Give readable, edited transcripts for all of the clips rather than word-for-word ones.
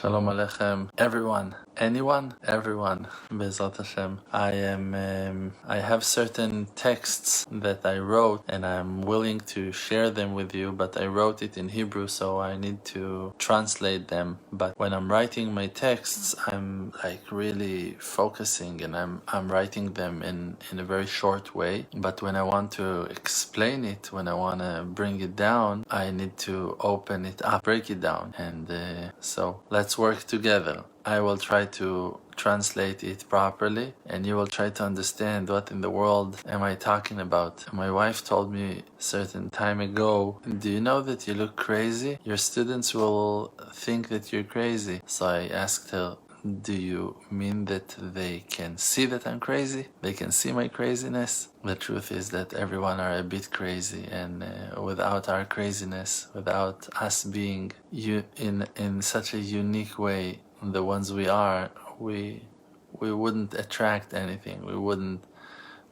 Shalom Aleichem, everyone, anyone, everyone, Bezrat Hashem. I have certain texts that I wrote and I'm willing to share them with you, but I wrote it in Hebrew, so I need to translate them. But when I'm writing my texts, I'm like really focusing and I'm writing them in a very short way. But when I want to explain it, when I want to bring it down, I need to open it up, break it down. And so let's work together. I will try to translate it properly and you will try to understand what in the world am I talking about. My wife told me a certain time ago, do you know that you look crazy? Your students will think that you're crazy. So I asked her, do you mean that they can see that I'm crazy? They can see my craziness? The truth is that everyone are a bit crazy, and without our craziness, without us being in such a unique way, the ones we are, we wouldn't attract anything. We wouldn't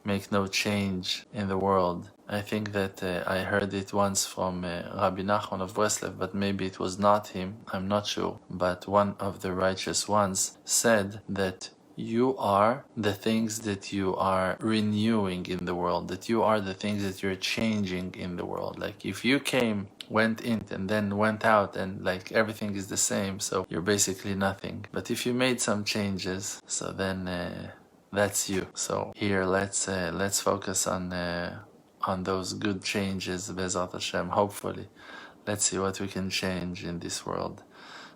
make no change in the world. I think that I heard it once from Rabbi Nachman of Breslev, but maybe it was not him, I'm not sure. But one of the righteous ones said that you are the things that you are renewing in the world, that you are the things that you're changing in the world. Like if you came, went in and then went out and like everything is the same, so you're basically nothing. But if you made some changes, so then that's you. So here let's focus on those good changes, Bezrat Hashem, hopefully. Let's see what we can change in this world.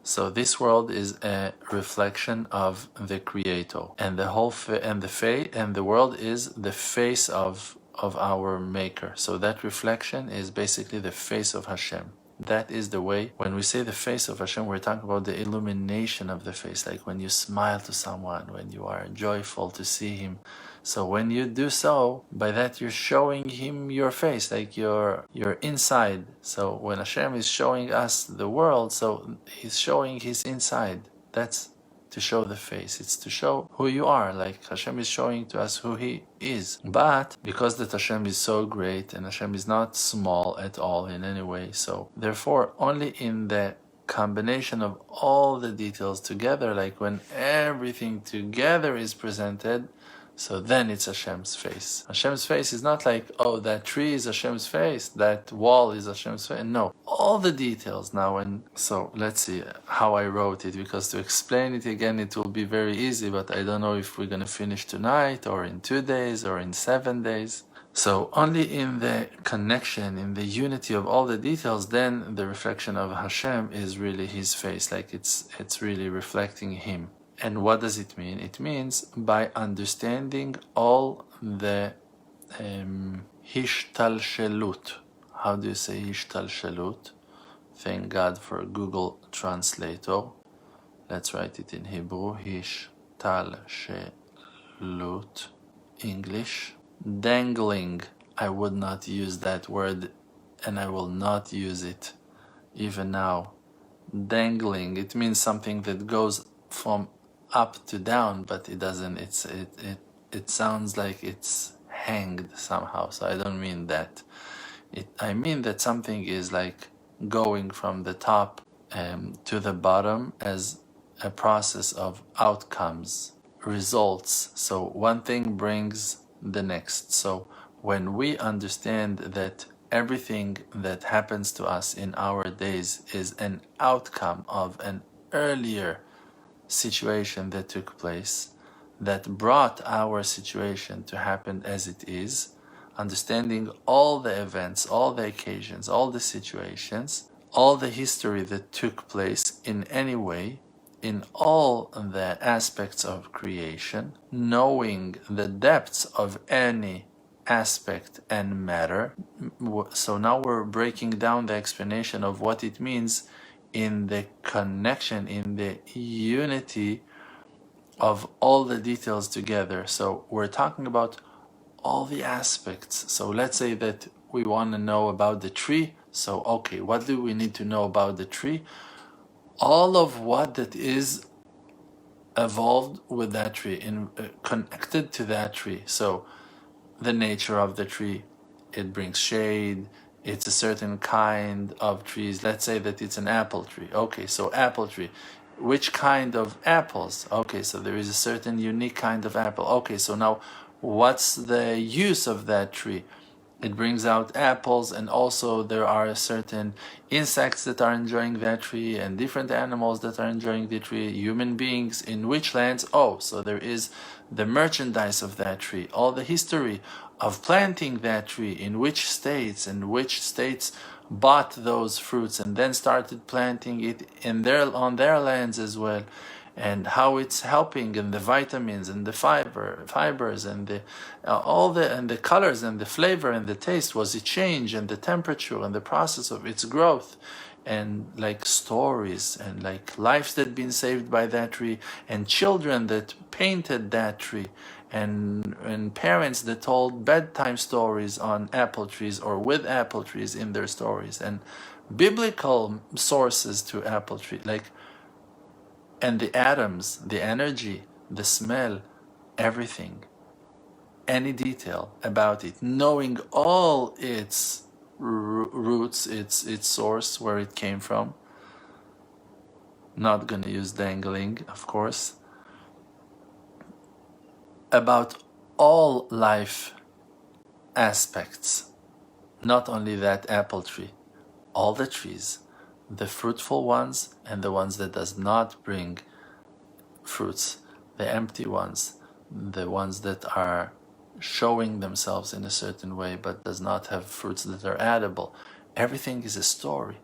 So this world is a reflection of the Creator, and the whole the world is the face of our Maker. So that reflection is basically the face of Hashem. That is the way, when we say the face of Hashem, we're talking about the illumination of the face, like when you smile to someone, when you are joyful to see him. So when you do so, by that you're showing him your face, like you're inside. So when Hashem is showing us the world, so he's showing his inside. That's to show the face. It's to show who you are, like Hashem is showing to us who he is. But because that Hashem is so great and Hashem is not small at all in any way, so therefore only in the combination of all the details together, like when everything together is presented, so then it's Hashem's face. Hashem's face is not like, oh, that tree is Hashem's face, that wall is Hashem's face. No, all the details now. And so let's see how I wrote it, because to explain it again, it will be very easy, but I don't know if we're going to finish tonight or in 2 days or in 7 days. So only in the connection, in the unity of all the details, then the reflection of Hashem is really his face, like it's really reflecting him. And what does it mean? It means by understanding all the hishtalshelut. How do you say hishtalshelut? Thank God for Google Translator. Let's write it in Hebrew. Hishtalshelut. English. Dangling. I would not use that word and I will not use it even now. Dangling. It means something that goes from up to down, but it doesn't. It sounds like it's hanged somehow. So I don't mean that. I mean that something is like going from the top to the bottom as a process of outcomes, results. So one thing brings the next. So when we understand that everything that happens to us in our days is an outcome of an earlier situation that took place, that brought our situation to happen as it is, understanding all the events, all the occasions, all the situations, all the history that took place in any way, in all the aspects of creation, knowing the depths of any aspect and matter. So now we're breaking down the explanation of what it means in the connection, in the unity of all the details together. So we're talking about all the aspects. So let's say that we want to know about the tree. So okay, what do we need to know about the tree? All of what that is evolved with that tree, connected to that tree. So the nature of the tree, it brings shade, it's a certain kind of trees. Let's say that it's an apple tree. Okay, so apple tree, which kind of apples? Okay, so there is a certain unique kind of apple. Okay, so now what's the use of that tree? It brings out apples, and also there are certain insects that are enjoying that tree and different animals that are enjoying the tree, human beings in which lands. Oh, so there is the merchandise of that tree, all the history of planting that tree, in which states, and which states bought those fruits and then started planting it on their lands as well, and how it's helping, and the vitamins and the fibers and the and the colors and the flavor and the taste, was it change, and the temperature and the process of its growth, and like stories, and like lives that been saved by that tree, and children that painted that tree, and parents that told bedtime stories on apple trees or with apple trees in their stories, and biblical sources to apple tree, like, and the atoms, the energy, the smell, everything, any detail about it, knowing all its roots, its source, where it came from. Not gonna use dangling, of course. About all life aspects, not only that apple tree, all the trees, the fruitful ones and the ones that does not bring fruits, the empty ones, the ones that are showing themselves in a certain way but does not have fruits that are edible. Everything is a story.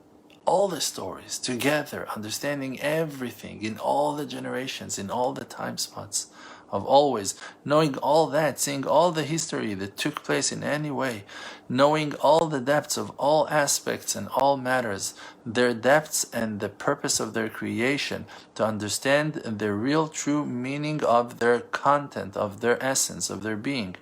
All the stories together, understanding everything in all the generations, in all the time spots of always, knowing all that, seeing all the history that took place in any way, knowing all the depths of all aspects and all matters, their depths and the purpose of their creation, to understand the real true meaning of their content, of their essence, of their being,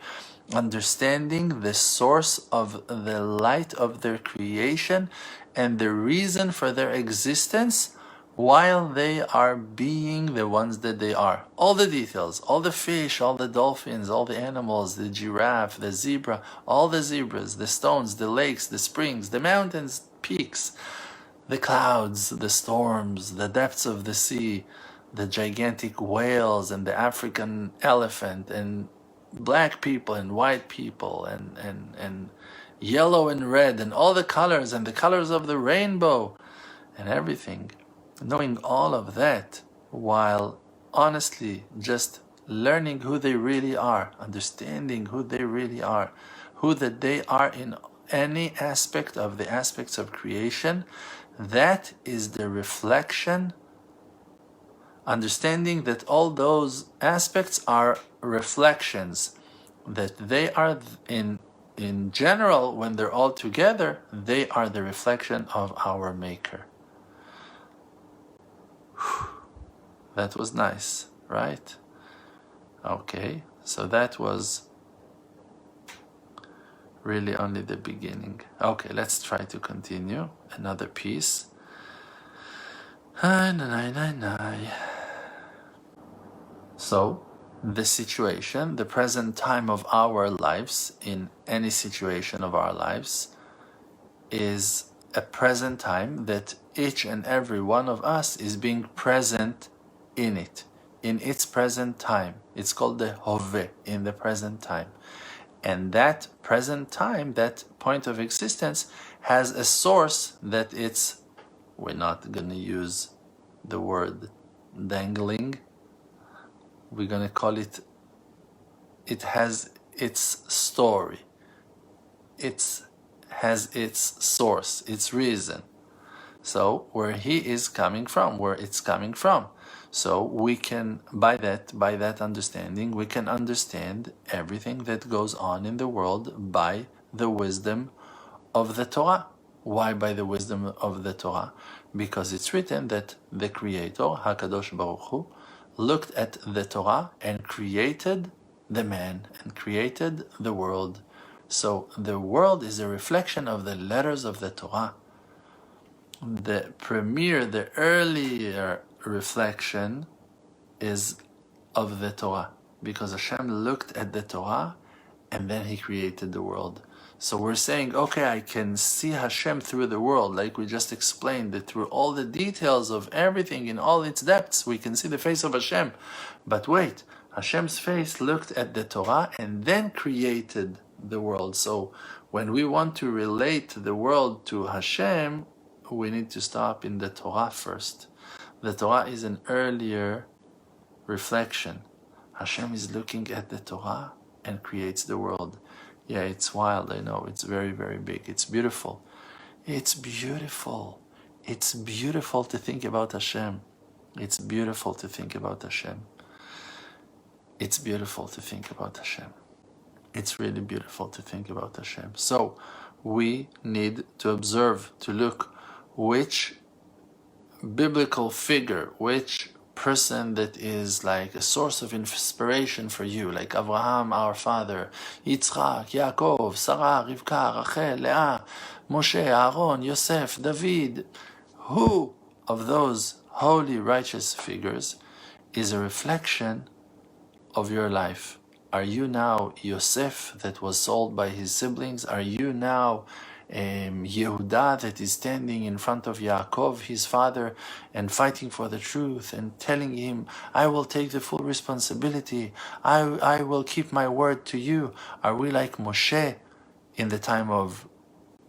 understanding the source of the light of their creation and the reason for their existence while they are being the ones that they are. All the details, all the fish, all the dolphins, all the animals, the giraffe, the zebra, all the zebras, the stones, the lakes, the springs, the mountains, peaks, the clouds, the storms, the depths of the sea, the gigantic whales and the African elephant, and black people and white people, and yellow and red, and all the colors, and the colors of the rainbow, and everything. Knowing all of that while honestly just learning who they really are, understanding who they really are, who that they are in any aspect of the aspects of creation, that is the reflection. Understanding that all those aspects are reflections, that they are in general, when they're all together, they are the reflection of our Maker. That was nice, right? Okay, so that was really only the beginning. Okay, let's try to continue. Another piece. So, the situation, the present time of our lives, in any situation of our lives, is a present time that each and every one of us is being present in it, in its present time. It's called the Hove, in the present time. And that present time, that point of existence, has a source that it's, we're not going to use the word dangling, we're going to call it, it has its story, it has its source, its reason. So where he is coming from, where it's coming from. So we can, by that understanding, we can understand everything that goes on in the world by the wisdom of the Torah. Why by the wisdom of the Torah? Because it's written that the Creator, HaKadosh Baruch Hu, looked at the Torah and created the man and created the world. So the world is a reflection of the letters of the Torah. The earlier reflection is of the Torah, because Hashem looked at the Torah and then he created the world. So we're saying, okay, I can see Hashem through the world, like we just explained, that through all the details of everything in all its depths, we can see the face of Hashem. But wait, Hashem's face looked at the Torah and then created the world. So when we want to relate the world to Hashem, we need to stop in the Torah first. The Torah is an earlier reflection. Hashem is looking at the Torah and creates the world. Yeah, it's wild, I know. It's very, very big. It's beautiful. It's beautiful. It's beautiful to think about Hashem. It's beautiful to think about Hashem. It's beautiful to think about Hashem. It's really beautiful to think about Hashem. So we need to observe, to look which biblical figure, which person that is like a source of inspiration for you, like Abraham, our father, Yitzchak, Yaakov, Sarah, Rivka, Rachel, Leah, Moshe, Aaron, Yosef, David. Who of those holy, righteous figures is a reflection of your life? Are you now Yosef that was sold by his siblings? Are you now Yehuda that is standing in front of Yaakov, his father, and fighting for the truth and telling him, I will take the full responsibility, I will keep my word to you? Are we like Moshe in the time of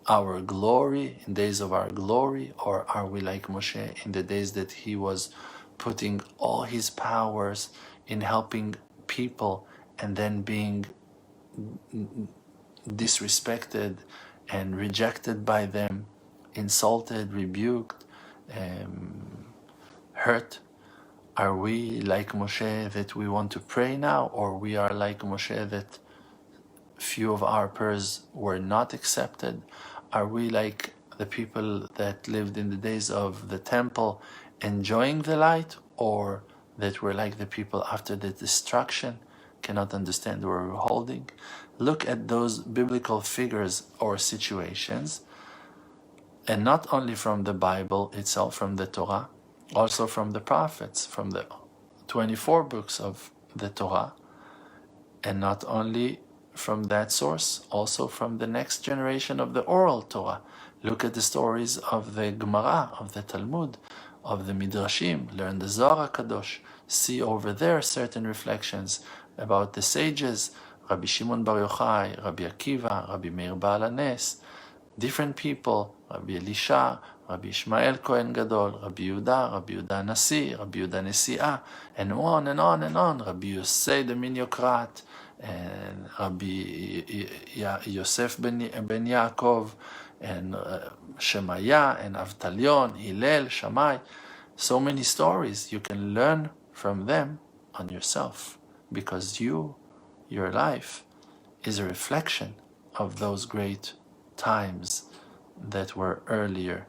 our glory, in days of our glory? Or are we like Moshe in the days that he was putting all his powers in helping people and then being disrespected and rejected by them, insulted, rebuked, hurt? Are we like Moshe that we want to pray now, or we are like Moshe that few of our prayers were not accepted? Are we like the people that lived in the days of the temple enjoying the light, or that we're like the people after the destruction, cannot understand where we're holding? Look at those biblical figures or situations, and not only from the Bible itself, from the Torah, also from the prophets, from the 24 books of the Torah, and not only from that source, also from the next generation of the oral Torah. Look at the stories of the Gemara, of the Talmud, of the Midrashim. Learn the Zohar HaKadosh. See over there certain reflections about the sages, Rabbi Shimon Bar Yochai, Rabbi Akiva, Rabbi Meir Baal HaNes, different people, Rabbi Elisha, Rabbi Ishmael Kohen Gadol, Rabbi Yehuda Nasi, Rabbi Yehuda Nesi'ah, and on and on and on, Rabbi Yosei the Minyokrat, and Rabbi Yosef ben Yaakov, and Shemaiah, and Avtalion, Hillel, Shammai. So many stories. You can learn from them on yourself, because your life is a reflection of those great times that were earlier.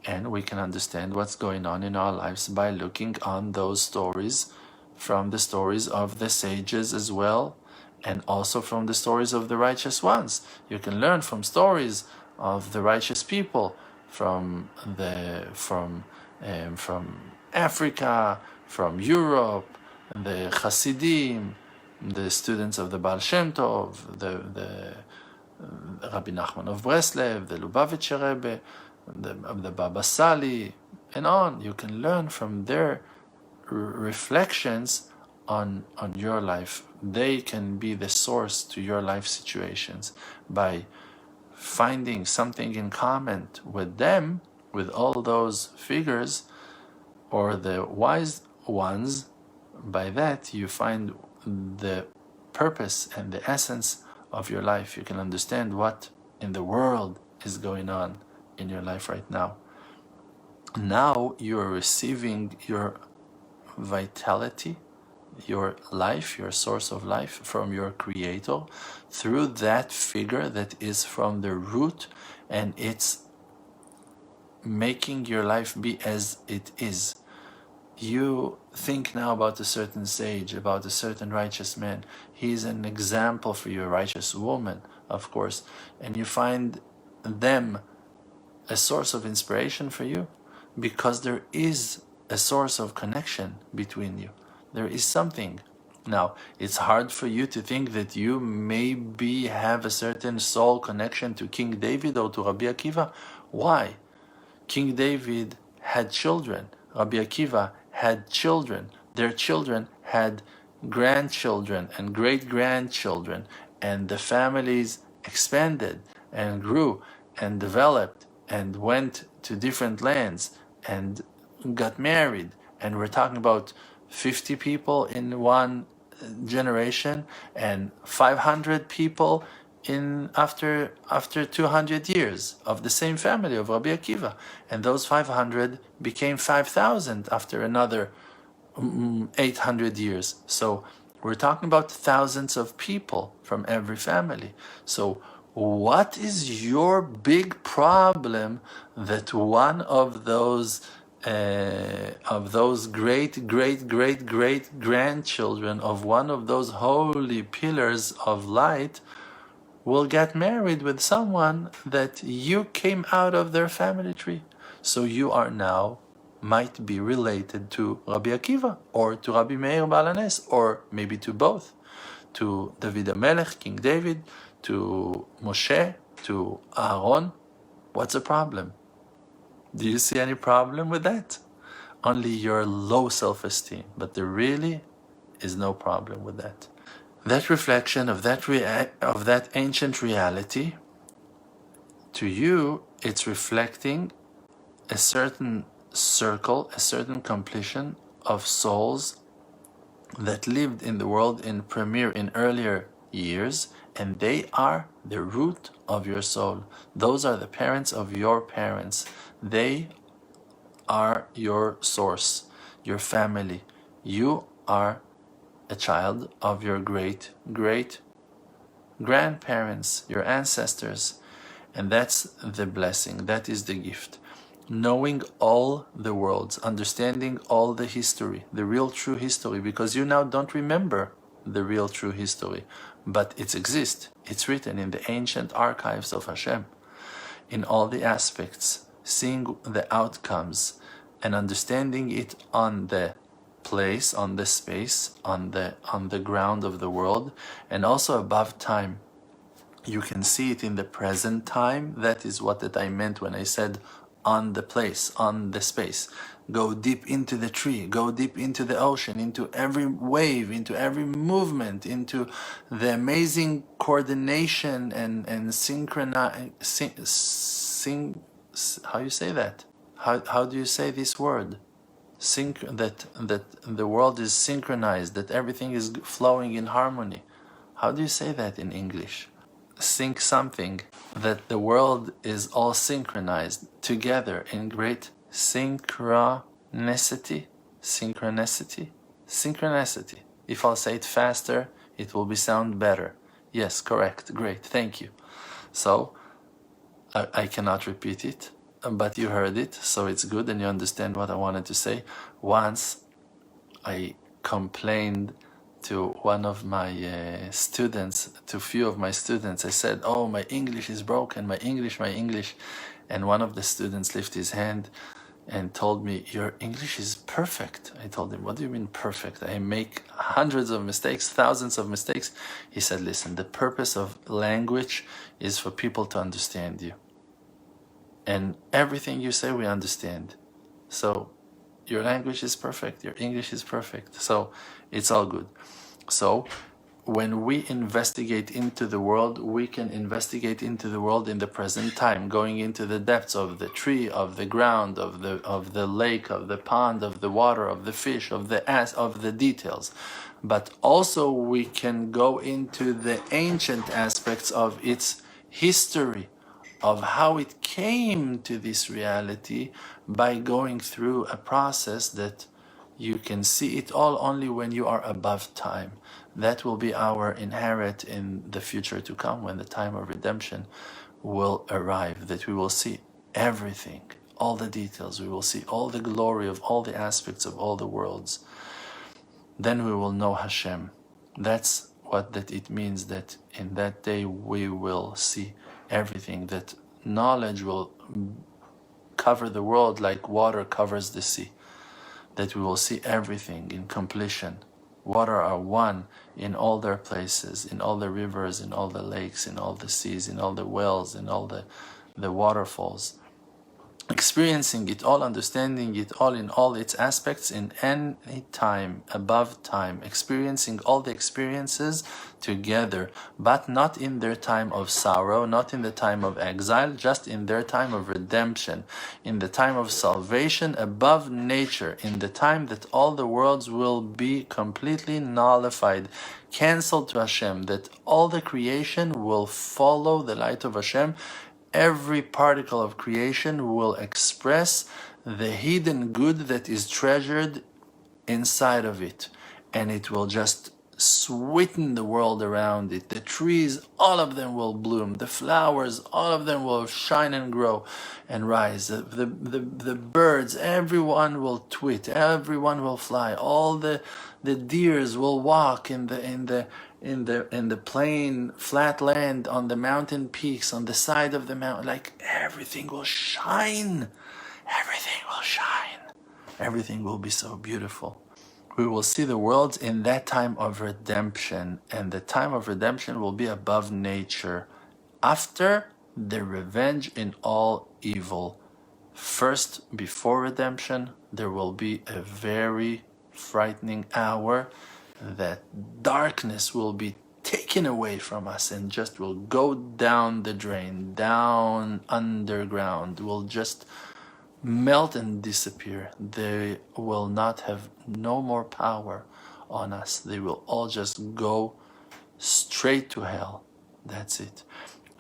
And we can understand what's going on in our lives by looking on those stories, from the stories of the sages as well, and also from the stories of the righteous ones. You can learn from stories of the righteous people from Africa, from Europe, the Hasidim, the students of the Baal Shem Tov, the Rabbi Nachman of Breslev, the Lubavitcher Rebbe, the Baba Sali, and on. You can learn from their reflections on your life. They can be the source to your life situations by finding something in common with them, with all those figures or the wise ones. By that you find the purpose and the essence of your life. You can understand what in the world is going on in your life right now. Now you are receiving your vitality, your life, your source of life from your Creator through that figure that is from the root, and it's making your life be as it is. You think now about a certain sage, about a certain righteous man. He is an example for you, a righteous woman, of course, and you find them a source of inspiration for you because there is a source of connection between you. There is something Now, it's hard for you to think that you maybe have a certain soul connection to King David or to Rabbi Akiva. Why? King David had children. Rabbi Akiva had children. Their children had grandchildren and great-grandchildren. And the families expanded and grew and developed and went to different lands and got married. And we're talking about 50 people in one generation and 500 people in after 200 years of the same family of Rabbi Akiva, and those 500 became 5,000 after another 800 years. So we're talking about thousands of people from every family. So what is your big problem that one of those great grandchildren of one of those holy pillars of light will get married with someone that you came out of their family tree? So you are now might be related to Rabbi Akiva or to Rabbi Meir Baal HaNes, or maybe to both, to David HaMelech, King David, to Moshe, to Aaron. What's the problem? Do you see any problem with that? Only your low self-esteem, but there really is no problem with that. That reflection of that ancient reality, to you, it's reflecting a certain circle, a certain completion of souls that lived in the world in earlier years, and they are the root of your soul. Those are the parents of your parents. They are your source, your family. You are a child of your great grandparents, your ancestors. And that's the blessing, that is the gift. Knowing all the worlds, understanding all the history, the real true history, because you now don't remember the real true history, but it exists. It's written in the ancient archives of Hashem, in all the aspects, seeing the outcomes and understanding it on the place, on the space, on the ground of the world, and also above time. You can see it in the present time. That is what I meant when I said on the place, on the space. Go deep into the tree, go deep into the ocean, into every wave, into every movement, into the amazing coordination and how you say that? How do you say this word? That the world is synchronized, that everything is flowing in harmony. How do you say that in English? Sync something, that the world is all synchronized together in great synchronicity. If I'll say it faster, it will sound better. Yes, correct, great, thank you. So I cannot repeat it, but you heard it, so it's good and you understand what I wanted to say. Once I complained to one of my students, to a few of my students. I said, oh, my English is broken, my English. And one of the students lifted his hand and told me, your English is perfect. I told him, what do you mean perfect? I make hundreds of mistakes, thousands of mistakes. He said, listen, the purpose of language is for people to understand you. And everything you say, we understand. So your language is perfect, your English is perfect. So it's all good. So when we investigate into the world, we can investigate into the world in the present time, going into the depths of the tree, of the ground, of the lake, of the pond, of the water, of the fish, of the details. But also we can go into the ancient aspects of its history, of how it came to this reality, by going through a process that you can see it all only when you are above time. That will be our inherit in the future to come, when the time of redemption will arrive, that we will see everything, all the details, we will see all the glory of all the aspects of all the worlds. Then we will know Hashem. That's what that it means, that in that day we will see everything, that knowledge will cover the world like water covers the sea, that we will see everything in completion, water are one in all their places, in all the rivers, in all the lakes, in all the seas, in all the wells, in all the waterfalls. Experiencing it all, understanding it all in all its aspects, in any time, above time, experiencing all the experiences together, but not in their time of sorrow, not in the time of exile, just in their time of redemption, in the time of salvation above nature, in the time that all the worlds will be completely nullified, cancelled to Hashem, that all the creation will follow the light of Hashem. Every particle of creation will express the hidden good that is treasured inside of it, and it will just sweeten the world around it. The trees, all of them will bloom. The flowers, all of them will shine and grow and rise. The birds, everyone will tweet, everyone will fly. All the deers will walk in the plain, flat land, on the mountain peaks, on the side of the mountain. Like everything will shine. Everything will shine. Everything will be so beautiful. We will see the world in that time of redemption, and the time of redemption will be above nature, after the revenge in all evil. First, before redemption, there will be a very frightening hour that darkness will be taken away from us and just will go down the drain, down underground, will just melt and disappear. They will not have no more power on us. They will all just go straight to hell. That's it.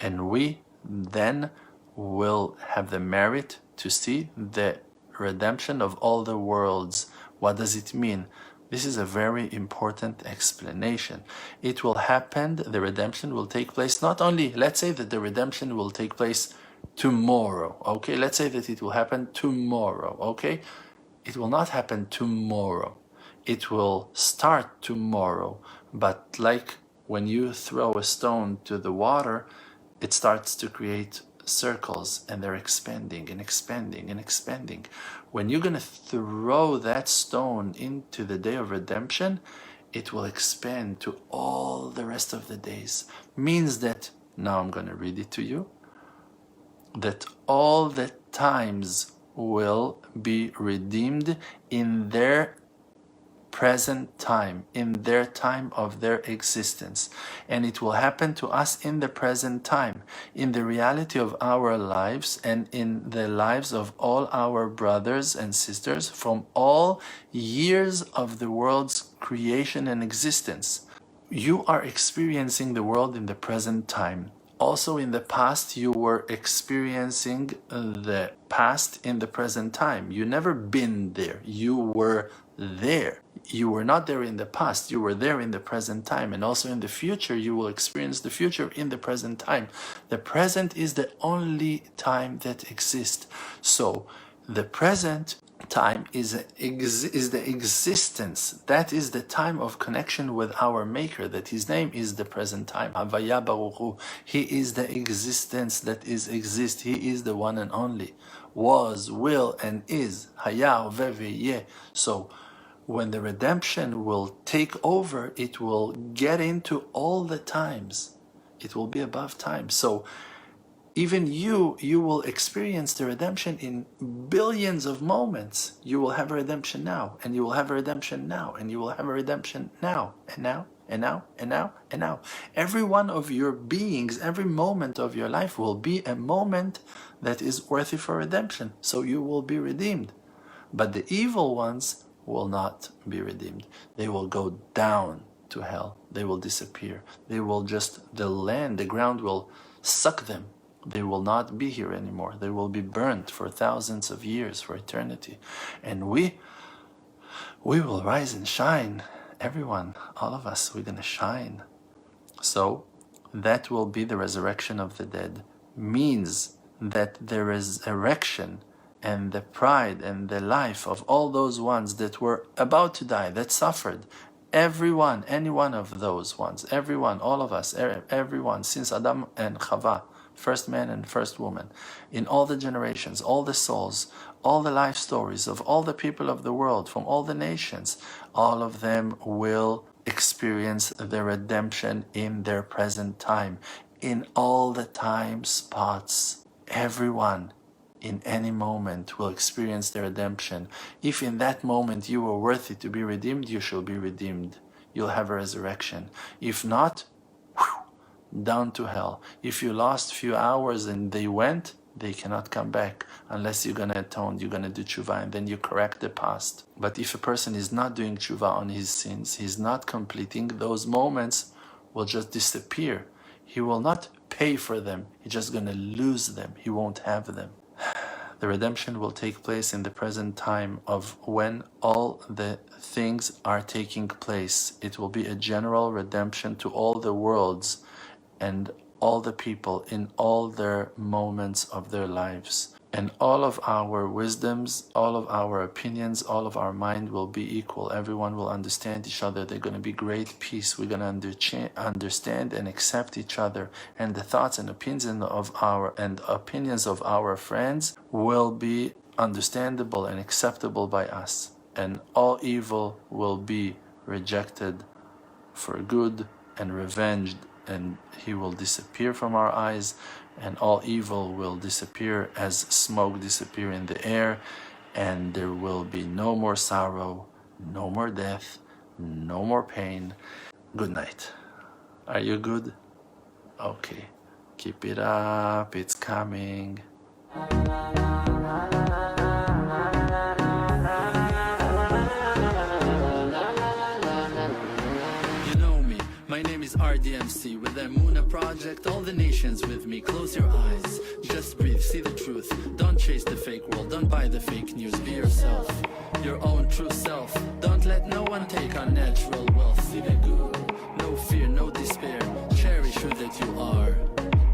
And we then will have the merit to see the redemption of all the worlds. What does it mean? This is a very important explanation. It will happen, the redemption will take place not only, let's say that the redemption will take place tomorrow, okay? Let's say that it will happen tomorrow, okay? It will not happen tomorrow. It will start tomorrow, but like when you throw a stone to the water, it starts to create circles, and they're expanding and expanding and expanding. When you're going to throw that stone into the day of redemption, it will expand to all the rest of the days. Means that, now I'm going to read it to you, that all the times will be redeemed in their present time, in their time of their existence. And it will happen to us in the present time, in the reality of our lives and in the lives of all our brothers and sisters from all years of the world's creation and existence. You are experiencing the world in the present time. Also in the past, you were experiencing the past in the present time. You never been there. You were there. You were not there in the past. You were there in the present time. And also in the future, you will experience the future in the present time. The present is the only time that exists. So the present time is the existence. That is the time of connection with our Maker, that His name is the present time. Havaya Baruch Hu. He is the existence that is exist. He is the one and only. Was, will, and is. Haya, Hove, V'yeh. So when the redemption will take over, it will get into all the times. It will be above time. So even you will experience the redemption in billions of moments. You will have a redemption now, and you will have a redemption now, and you will have a redemption now, and now, and now, and now, and now. Every one of your beings, every moment of your life will be a moment that is worthy for redemption. So you will be redeemed. But the evil ones will not be redeemed. They will go down to hell. They will disappear. They will just, the ground will suck them. They will not be here anymore. They will be burnt for thousands of years, for eternity. And we will rise and shine. Everyone, all of us, we're going to shine. So that will be the resurrection of the dead. Means that the resurrection and the pride and the life of all those ones that were about to die, that suffered, everyone, any one of those ones, everyone, all of us, everyone, since Adam and Chava first man and first woman, in all the generations, all the souls, all the life stories of all the people of the world, from all the nations, all of them will experience the redemption in their present time, in all the time spots. Everyone in any moment will experience the redemption. If in that moment you were worthy to be redeemed, you shall be redeemed. You'll have a resurrection. If not, down to hell. If you lost few hours and they went, they cannot come back unless you're going to atone, you're going to do tshuva, and then you correct the past. But if a person is not doing tshuva on his sins, he's not completing, those moments will just disappear. He will not pay for them. He's just going to lose them. He won't have them. The redemption will take place in the present time of when all the things are taking place. It will be a general redemption to all the worlds and all the people in all their moments of their lives. And all of our wisdoms, all of our opinions, all of our mind will be equal. Everyone will understand each other. They're going to be great peace. We're going to understand and accept each other. And the thoughts and opinions of our friends will be understandable and acceptable by us. And all evil will be rejected for good and revenged, and he will disappear from our eyes, and all evil will disappear as smoke disappear in the air, and there will be no more sorrow, no more death, no more pain. Good night. Are you good? Okay. Keep it up. It's coming. My name is RDMC with the Muna Project, all the nations with me. Close your eyes, just breathe, see the truth. Don't chase the fake world, don't buy the fake news. Be yourself, your own true self. Don't let no one take our natural wealth. See the good, no fear, no despair. Cherish who that you are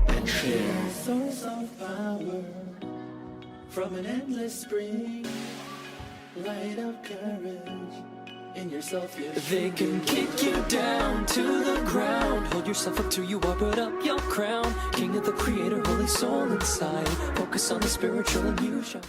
and share. Source of power from an endless spring, light of courage. In yourself, they can kick you down to the ground. Hold yourself up till you are, put up your crown. King of the creator, holy soul inside. Focus on the spiritual and you shall